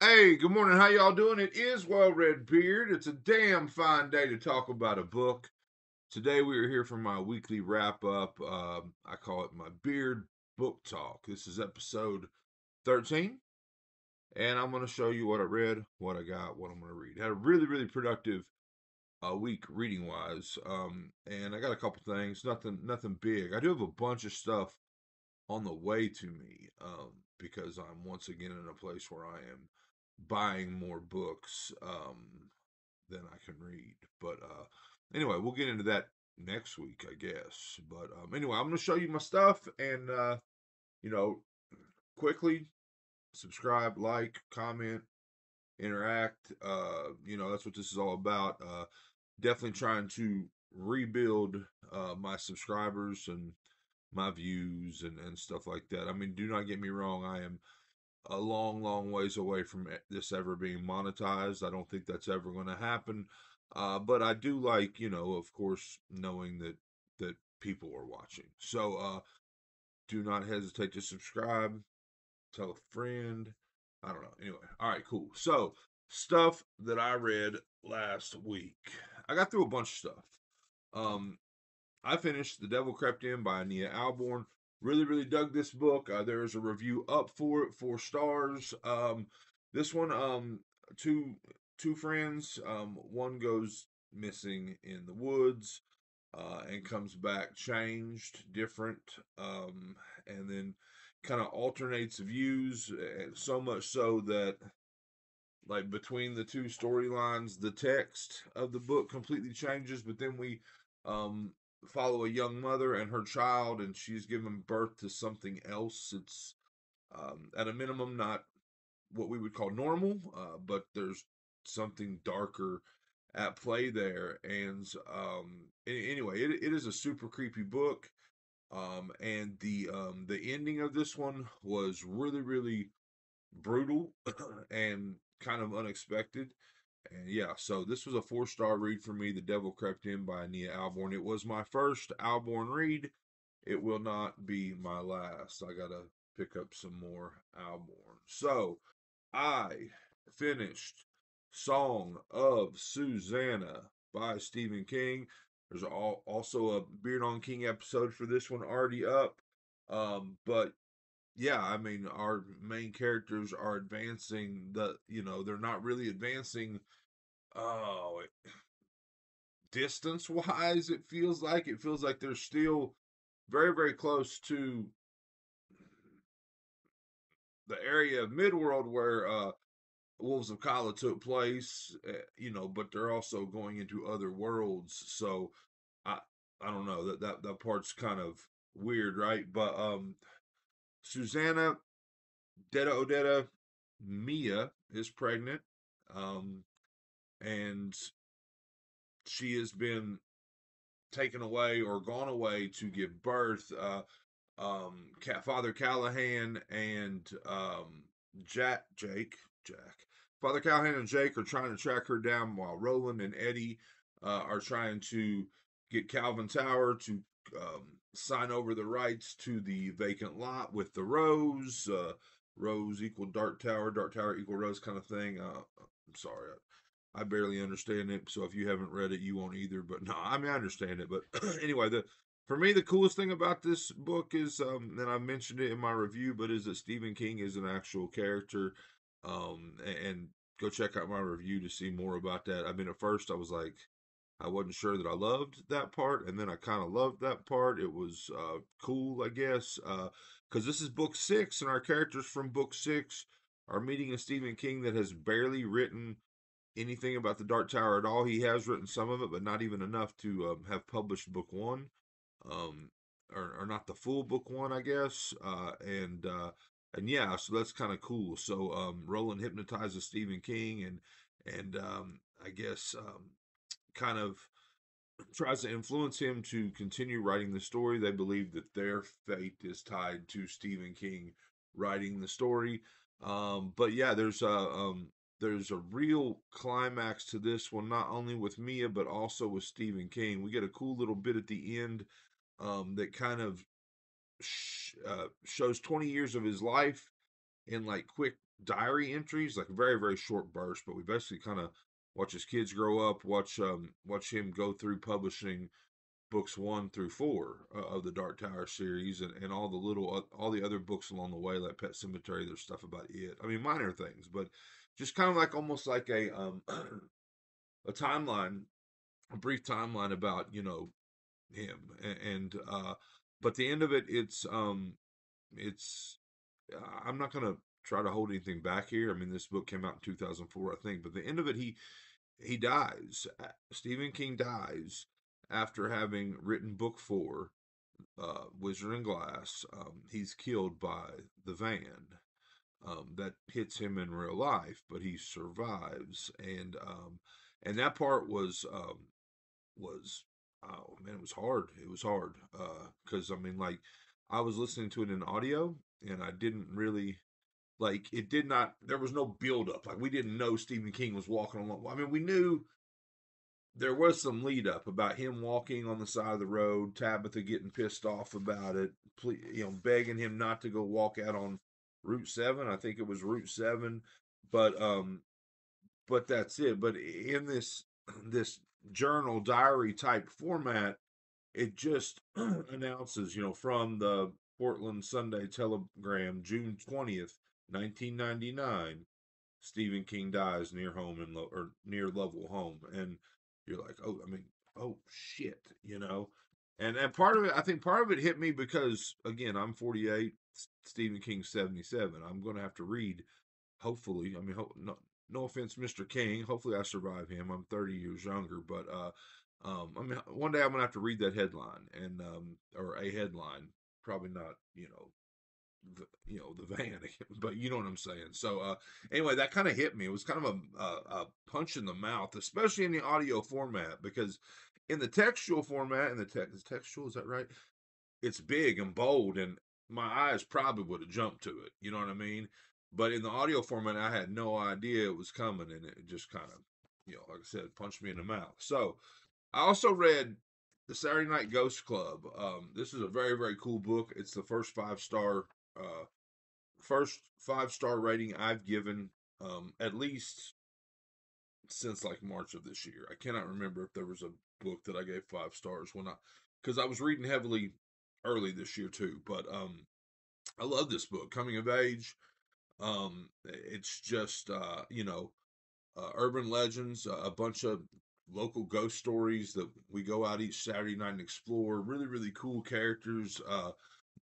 Hey, good morning. How y'all doing? It is Well Red Beard. It's a damn fine day to talk about a book. Today we are here for my weekly wrap up. I call it my Beard Book Talk. This is episode 13, and I'm going to show you what I read, what I got, what I'm going to read. Had a really productive week reading wise, and I got a couple things. Nothing big. I do have a bunch of stuff on the way to me, because I'm once again in a place where I am buying more books than I can read. But anyway, we'll get into that next week, I guess. But anyway, I'm going to show you my stuff and, you know, quickly subscribe, like, comment, interact. That's what this is all about. Definitely trying to rebuild my subscribers and my views and stuff like that. I mean, do not get me wrong. I am a long ways away from this ever being monetized. I don't think that's ever going to happen. But I do like, of course, knowing that people are watching. So do not hesitate to subscribe, tell a friend. I don't know. Anyway, all right, cool. So stuff that I read last week. I got through a bunch of stuff. Um, I finished The Devil Crept In by Nia Alborn. Really dug this book. There is a review up for it, 4 stars. This one, two friends. One goes missing in the woods, and comes back changed, different, and then kind of alternates views, so much so that like between the two storylines, the text of the book completely changes. But then we um, follow a young mother and her child, and she's given birth to something else. It's at a minimum not what we would call normal, but there's something darker at play there. And anyway, it is a super creepy book. And the ending of this one was really brutal and kind of unexpected. And yeah, so this was a 4 star read for me. The Devil Crept In by Nia Alborn. It was my first Alborn read. It will not be my last. I gotta pick up some more Alborn. So I finished Song of Susanna by Stephen King. There's also a Beard on King episode for this one already up. But yeah, I mean, our main characters are advancing they're not really advancing, oh, distance wise, it feels like they're still very close to the area of Midworld where Wolves of Kala took place, but they're also going into other worlds. So I I don't know, that part's kind of weird, right? But Susanna Detta Odetta Mia is pregnant, um, and she has been taken away or gone away to give birth. Father Callahan and Jack. Father Callahan and Jake are trying to track her down while Roland and Eddie are trying to get Calvin Tower to sign over the rights to the vacant lot with the Rose. Rose equal Dark Tower equal Rose kind of thing. I'm sorry, I barely understand it, so if you haven't read it, you won't either. But no, I mean I understand it. But anyway, the for me the coolest thing about this book is, and I mentioned it in my review, but is that Stephen King is an actual character. And go check out my review to see more about that. I mean, at first I was like, I wasn't sure that I loved that part, and then I kind of loved that part. It was cool, I guess, because this is book 6, and our characters from book 6 are meeting a Stephen King that has barely written anything about the Dark Tower at all. He has written some of it, but not even enough to have published book 1, um, or not the full book 1, I guess. And yeah, so that's kind of cool. So Roland hypnotizes Stephen King, and I guess kind of tries to influence him to continue writing the story. They believe that their fate is tied to Stephen King writing the story. But yeah, there's a real climax to this one, not only with Mia but also with Stephen King. We get a cool little bit at the end, that kind of shows 20 years of his life in like quick diary entries, like very, very short bursts, but we basically kind of watch his kids grow up, watch him go through publishing books 1 through 4 of the Dark Tower series, and all the all the other books along the way, like Pet Cemetery. There's stuff about it. I mean, minor things, but just kind of like almost like a a timeline, a brief timeline about him, and but the end of it, it's I'm not gonna try to hold anything back here. I mean, this book came out in 2004, I think, but the end of it, he dies. Stephen King dies after having written book 4, Wizard and Glass. He's killed by the van that hits him in real life, but he survives, and that part was oh man, it was hard. It was hard because I mean, like, I was listening to it in audio, and I didn't really like it. Did not. There was no build up. Like, we didn't know Stephen King was walking along. I mean, we knew there was some lead up about him walking on the side of the road, Tabitha getting pissed off about it, begging him not to go walk out on Route 7. I think it was Route 7, but but that's it. But in this journal diary type format, it just announces, from the Portland Sunday Telegram, June 20th, 1999. Stephen King dies near home or near Lovell home, and you're like, oh, I mean, oh shit, and part of it, I think part of it hit me because again, I'm 48, Stephen King's 77. I'm going to have to read, hopefully. I mean, no offense, Mr. King. Hopefully, I survive him. I'm 30 years younger, but I mean, one day I'm gonna have to read that headline and or a headline. Probably not, the van, but you know what I'm saying. So anyway, that kind of hit me. It was kind of a punch in the mouth, especially in the audio format, because in the textual format, in the text, is textual, is that right? It's big and bold, and my eyes probably would have jumped to it. You know what I mean? But in the audio format, I had no idea it was coming, and it just kind of, like I said, punched me in the mouth. So I also read the Saturday Night Ghost Club. This is a very, very cool book. It's the uh, first 5-star rating I've given, at least since like March of this year. I cannot remember if there was a book that I gave 5 stars because I was reading heavily early this year too. But I love this book, coming of age. It's just urban legends, a bunch of local ghost stories that we go out each Saturday night and explore. Really, really cool characters.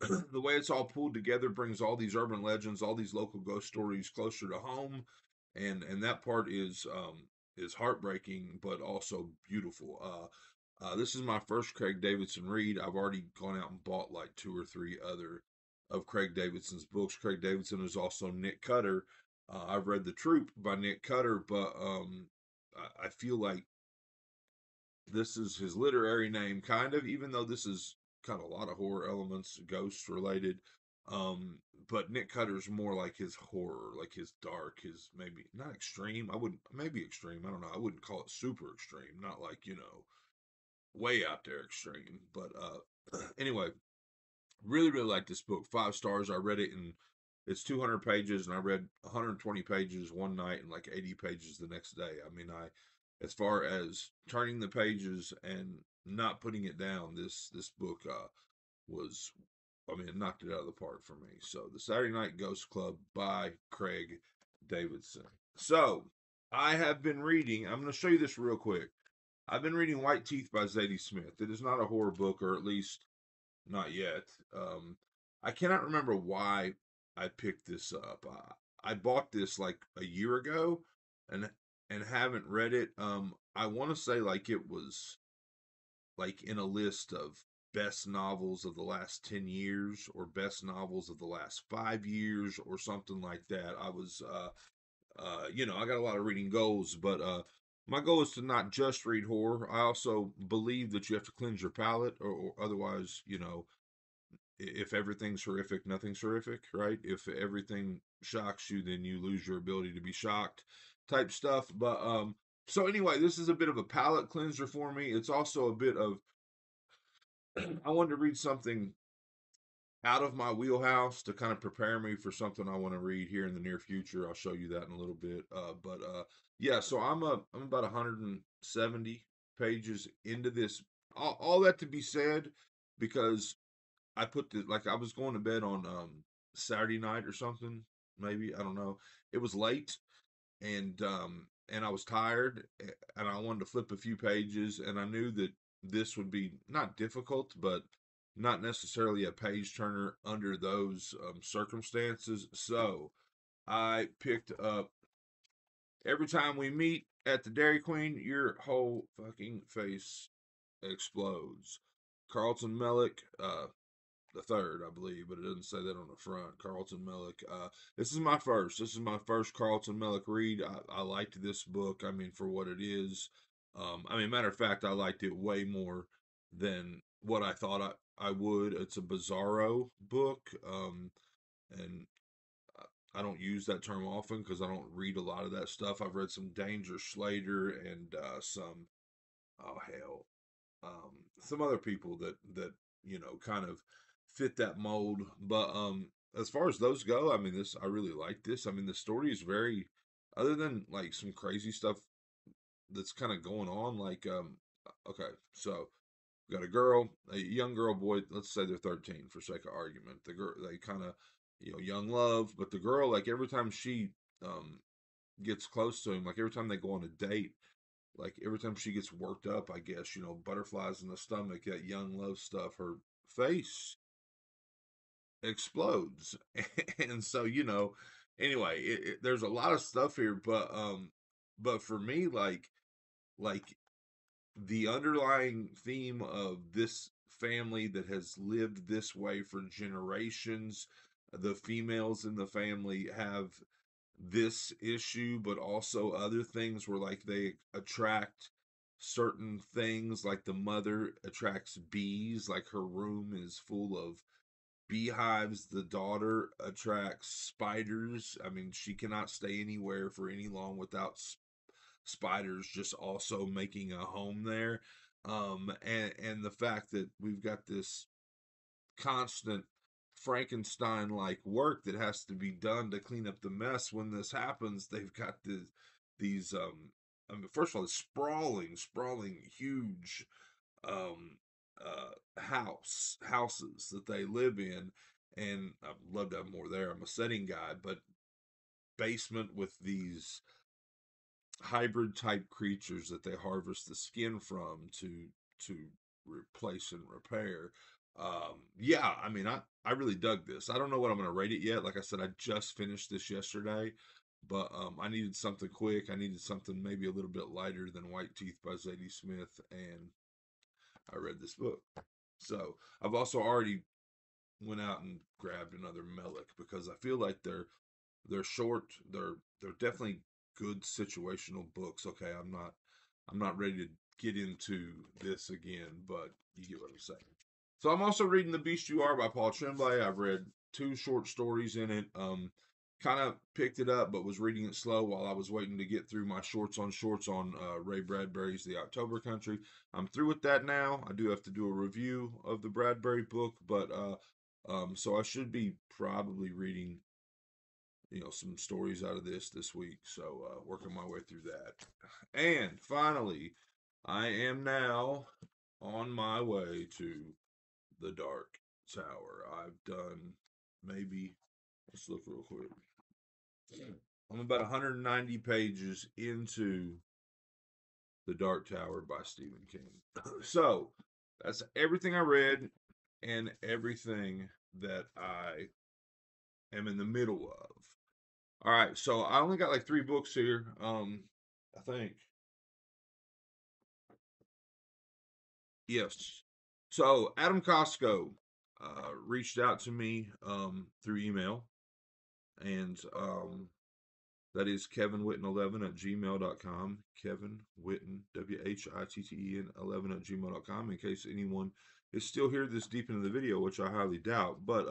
The way it's all pulled together brings all these urban legends, all these local ghost stories closer to home, and that part is heartbreaking but also beautiful. This is my first Craig Davidson read. I've already gone out and bought like 2 or 3 other of Craig Davidson's books. Craig Davidson is also Nick Cutter. I've read The Troop by Nick Cutter, but I feel like this is his literary name, kind of, even though this is kind of a lot of horror elements, ghost related. But Nick Cutter's more like his horror, like his dark, his maybe not extreme. I wouldn't, maybe extreme. I don't know. I wouldn't call it super extreme. Not like, way out there extreme. But anyway, really, really like this book. 5 stars. I read it in it's 200 pages, and I read 120 pages one night and like 80 pages the next day. I mean, as far as turning the pages and not putting it down, this book was, I mean, it knocked it out of the park for me. So, The Saturday Night Ghost Club by Craig Davidson. So, I have been reading. I'm going to show you this real quick. I've been reading White Teeth by Zadie Smith. It is not a horror book, or at least not yet. I cannot remember why I picked this up. I bought this like a year ago, and haven't read it. I want to say like it was like in a list of best novels of the last 10 years or best novels of the last 5 years or something like that. I was I got a lot of reading goals, but my goal is to not just read horror. I also believe that you have to cleanse your palate, or otherwise, if everything's horrific, nothing's horrific, right? If everything shocks you, then you lose your ability to be shocked, type stuff. But so anyway, this is a bit of a palate cleanser for me. It's also a bit of I wanted to read something out of my wheelhouse to kind of prepare me for something I want to read here in the near future. I'll show you that in a little bit. But yeah, so I'm about 170 pages into this. All that to be said, because I put the like I was going to bed on Saturday night or something, maybe, I don't know. It was late, and I was tired, and I wanted to flip a few pages, and I knew that this would be not difficult, but not necessarily a page turner under those circumstances. So I picked up Every Time We Meet at the Dairy Queen, your whole fucking face explodes. Carlton Mellick, the third, I believe, but it doesn't say that on the front. Carlton Mellick. This is my first. This is my first Carlton Mellick read. I liked this book. I mean, for what it is. I mean, matter of fact, I liked it way more than what I thought I would. It's a bizarro book, and I don't use that term often because I don't read a lot of that stuff. I've read some Danger Slater and some, oh hell, some other people that kind of fit that mold. But as far as those go, I mean, this I really like this. I mean, the story is very, other than like some crazy stuff that's kind of going on. Like okay, so we got a young girl, boy. Let's say they're 13 for sake of argument. The girl, they kind of, young love, but the girl, like every time she um gets close to him, like every time they go on a date, like every time she gets worked up, I guess, butterflies in the stomach, that young love stuff, her face explodes. And so, anyway, there's a lot of stuff here, but for me, like the underlying theme of this family that has lived this way for generations, the females in the family have this issue, but also other things where like they attract certain things, like the mother attracts bees, like her room is full of beehives. The daughter attracts spiders. I mean, she cannot stay anywhere for any long without spiders just also making a home there. And the fact that we've got this constant Frankenstein like work that has to be done to clean up the mess when this happens. They've got these I mean, first of all, sprawling, huge um houses that they live in, and I'd love to have more there. I'm a setting guy, but basement with these hybrid type creatures that they harvest the skin from to replace and repair. Yeah, I mean, I really dug this. I don't know what I'm going to rate it yet. Like I said, I just finished this yesterday, but I needed something quick. I needed something maybe a little bit lighter than White Teeth by Zadie Smith, and I read this book. So I've also already went out and grabbed another Mellick because I feel like they're short. They're definitely good situational books. Okay, I'm not ready to get into this again, but you get what I'm saying. So I'm also reading The Beast You Are by Paul Tremblay. I've read two short stories in it. Kind of picked it up, but was reading it slow while I was waiting to get through my shorts on Ray Bradbury's The October Country. I'm through with that now. I do have to do a review of the Bradbury book, but so I should be probably reading some stories out of this week. So working my way through that. And finally, I am now on my way to the Dark Tower. I've done maybe, let's look real quick. I'm about 190 pages into the Dark Tower by Stephen King. So that's everything I read and everything that I am in the middle of. All right, so I only got like three books here. I think. Yes. So Adam Costco reached out to me through email, and that is kevinwitten11 at gmail.com. Kevin Witten, Whitten, 11 at gmail.com, in case anyone is still here this deep into the video, which I highly doubt. But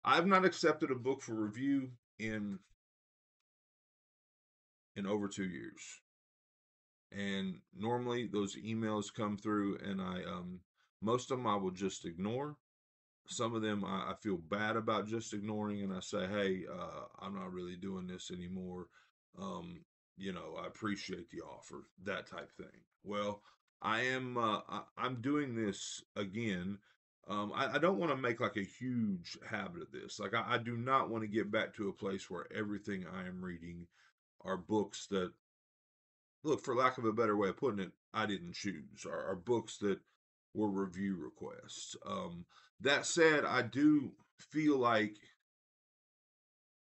I've not accepted a book for review in over 2 years. And normally those emails come through, and I most of them I will just ignore. some of them I feel bad about just ignoring, and I say, hey, I'm not really doing this anymore. Um, I appreciate the offer, that type thing. Well, I'm doing this again. I don't want to make like a huge habit of this. Like I do not want to get back to a place where everything I am reading are books that, look, for lack of a better way of putting it, I didn't choose, are books that were review requests. That said, I do feel like,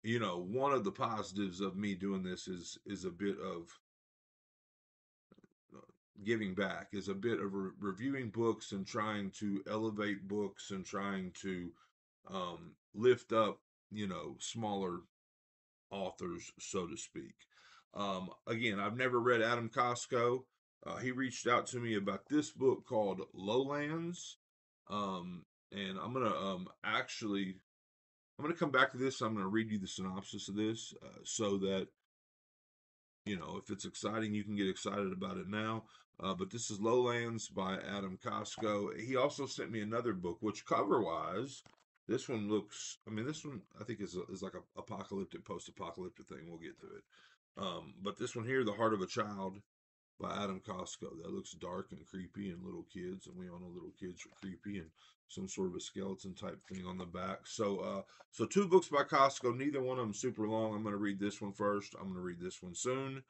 one of the positives of me doing this is a bit of uh, giving back, is a bit of reviewing books and trying to elevate books and trying to lift up, smaller authors, so to speak. Again, I've never read Adam Costco. He reached out to me about this book called Lowlands, and I'm gonna come back to this. I'm gonna read you the synopsis of this, so that if it's exciting, you can get excited about it now. But this is Lowlands by Adam Costco. He also sent me another book, which cover wise, this one looks. I mean, this one I think is like a apocalyptic, post apocalyptic thing. We'll get to it. But this one here, The Heart of a Child by Adam Costco, that looks dark and creepy, and little kids, and we all know little kids are creepy, and some sort of a skeleton type thing on the back. So two books by Costco, neither one of them super long. I'm going to read this one first. I'm going to read this one soon,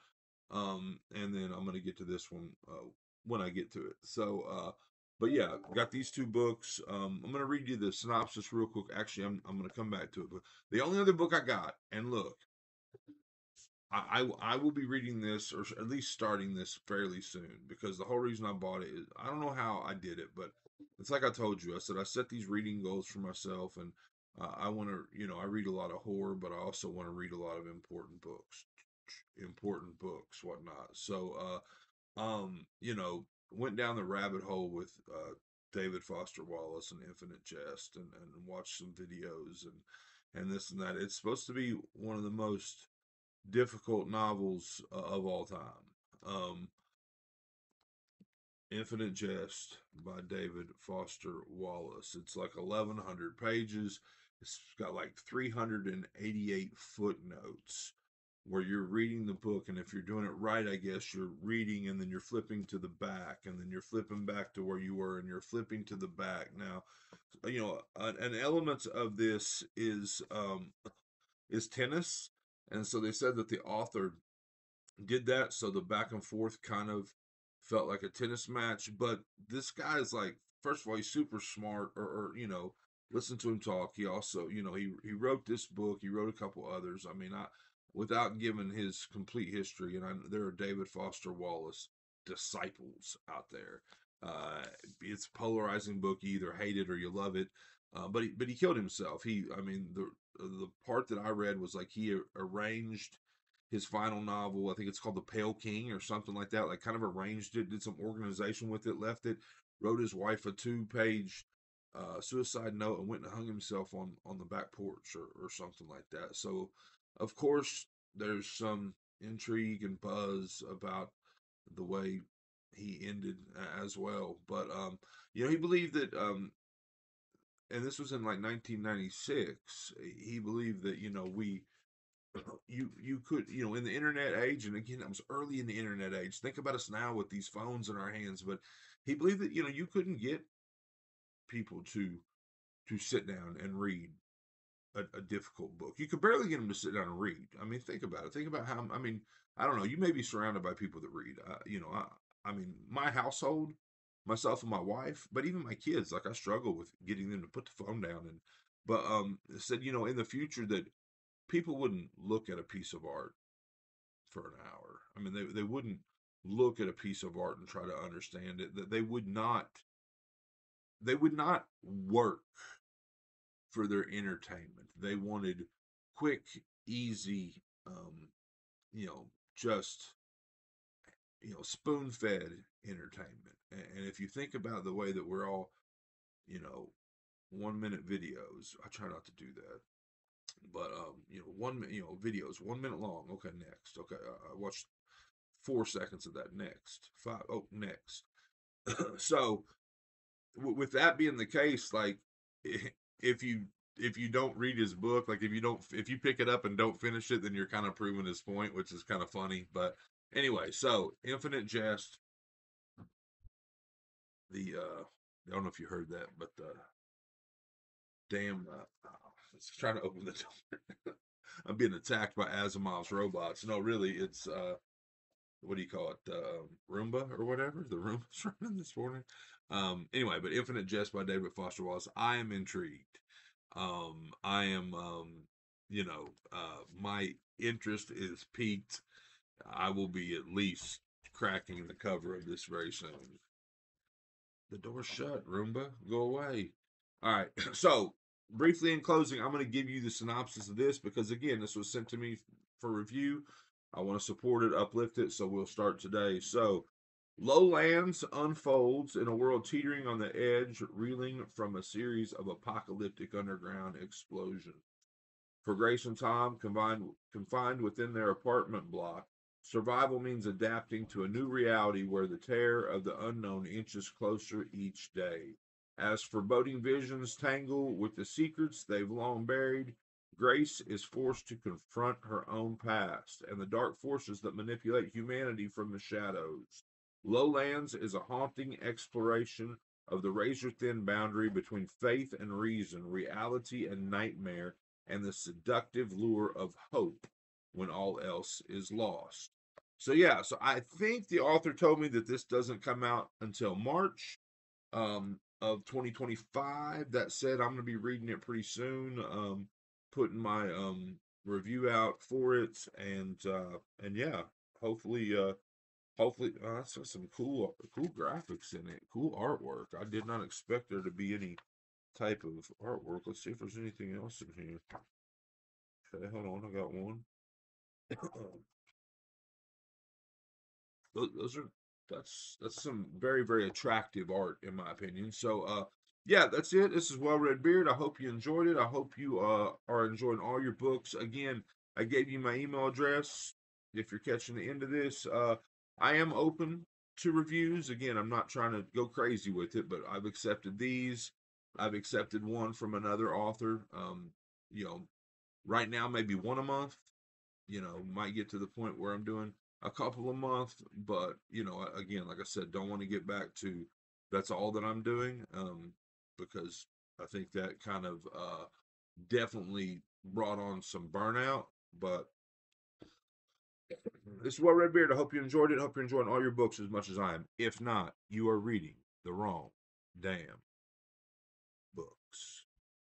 and then I'm going to get to this one when I get to it. But yeah, got these two books. I'm going to read you the synopsis real quick. Actually, I'm going to come back to it. But the only other book I got, and look, I will be reading this, or at least starting this fairly soon, because the whole reason I bought it is, I don't know how I did it, but it's like I told you. I said I set these reading goals for myself, and I want to, I read a lot of horror, but I also want to read a lot of important books, whatnot. Went down the rabbit hole with David Foster Wallace and Infinite Jest, and watched some videos and this and that. It's supposed to be one of the most difficult novels of all time. Um, Infinite Jest by David Foster Wallace. It's like 1,100 pages. It's got like 388 footnotes where you're reading the book, and if you're doing it right, I guess you're reading and then you're flipping to the back, and then you're flipping back to where you were, and you're flipping to the back. Now, an element of this is tennis, and so they said that the author did that, so the back and forth kind of felt like a tennis match. But this guy is like, first of all, he's super smart, or listen to him talk. He also, he wrote this book. He wrote a couple others. I mean, I without giving his complete history, and there are David Foster Wallace disciples out there. It's a polarizing book. You either hate it or you love it. But he killed himself. I mean, the part that I read was like he arranged his final novel. I think it's called The Pale King or something like that. Like kind of arranged it, did some organization with it, left it, wrote his wife a 2-page suicide note, and went and hung himself on the back porch, or something like that. So, of course, there's some intrigue and buzz about the way he ended as well. But he believed that, and this was in like 1996. He believed that you could, in the internet age, and again, that was early in the internet age. Think about us now with these phones in our hands. But he believed that you couldn't get people to sit down and read a difficult book. You could barely get them to sit down and read. I mean, think about it. Think about how, I mean, I don't know, you may be surrounded by people that read. I mean, my household, myself and my wife, but even my kids, like I struggle with getting them to put the phone down. And but said, in the future, that people wouldn't look at a piece of art for an hour. I mean, they wouldn't look at a piece of art and try to understand it. That they would not work for their entertainment. They wanted quick, easy, just spoon-fed entertainment. And if you think about the way that we're all, you know, 1 minute videos, I try not to do that. But 1 minute, videos 1 minute long. Okay, next. Okay, I watched 4 seconds of that. Next, five. Oh, next. So, with that being the case, like if you don't read his book, like if you pick it up and don't finish it, then you're kind of proving his point, which is kind of funny. But anyway, so Infinite Jest, the I don't know if you heard that, but the damn it's trying to open the door. I'm being attacked by Asimov's robots. No, really, it's what do you call it? Roomba or whatever. The Roomba's running this morning. Anyway, but Infinite Jest by David Foster Wallace. I am intrigued. I am, my interest is piqued. I will be at least cracking the cover of this very soon. The door's shut, Roomba. Go away. All right. So, briefly in closing, I'm going to give you the synopsis of this because, again, this was sent to me for review. I want to support it, uplift it, so we'll start today. So, Lowlands unfolds in a world teetering on the edge, reeling from a series of apocalyptic underground explosions. For Grace and Tom, confined within their apartment block, survival means adapting to a new reality where the terror of the unknown inches closer each day. As foreboding visions tangle with the secrets they've long buried, Grace is forced to confront her own past and the dark forces that manipulate humanity from the shadows. Lowlands is a haunting exploration of the razor thin boundary between faith and reason, reality and nightmare, and the seductive lure of hope when all else is lost. So yeah, so I think the author told me that this doesn't come out until March of 2025. That said, I'm going to be reading it pretty soon, putting my review out for it, and yeah, hopefully that's got some cool graphics in it, cool artwork. I did not expect there to be any type of artwork. Let's see if there's anything else in here. Okay, hold on, I got one. Those are that's some very attractive art in my opinion. So yeah, that's it. This is Well Read Beard. I hope you enjoyed it. I hope you are enjoying all your books. Again, I gave you my email address. If you're catching the end of this, I am open to reviews. Again, I'm not trying to go crazy with it, but I've accepted these. I've accepted one from another author. You know, right now maybe one a month. Might get to the point where I'm doing a couple a month, but again, like I said, don't want to get back to that's all that I'm doing, because I think that kind of definitely brought on some burnout. But this is Well Red Beard. I hope you enjoyed it. I hope you're enjoying all your books as much as I am. If not, you are reading the wrong damn books.